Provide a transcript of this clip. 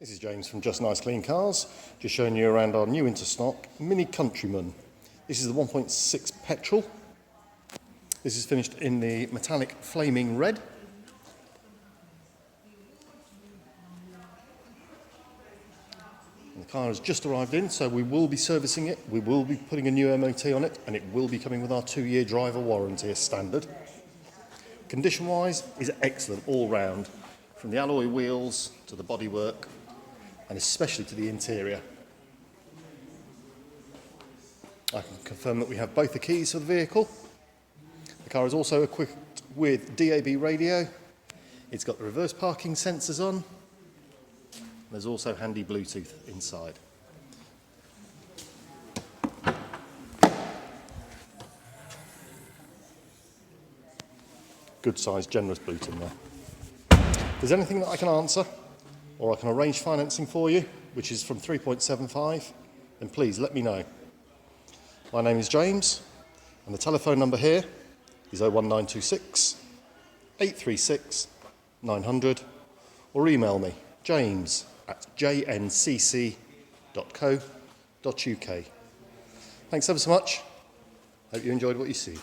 This is James from Just Nice Clean Cars, just showing you around our new into stock Mini Countryman. This is the 1.6 petrol. This is finished in the metallic flaming red. And the car has just arrived in, so we will be servicing it, we will be putting a new MOT on it, and it will be coming with our 2-year driver warranty as standard. Condition-wise, is excellent all round, from the alloy wheels to the bodywork, and especially to the interior. I can confirm that we have both the keys for the vehicle. The car is also equipped with DAB radio. It's got the reverse parking sensors on. There's also handy Bluetooth inside. Good size, generous boot in there. If there's anything that I can answer, or I can arrange financing for you, which is from 3.75, then please let me know. My name is James, and the telephone number here is 01926 836 900, or email me, james@jncc.co.uk. Thanks ever so much. Hope you enjoyed what you see.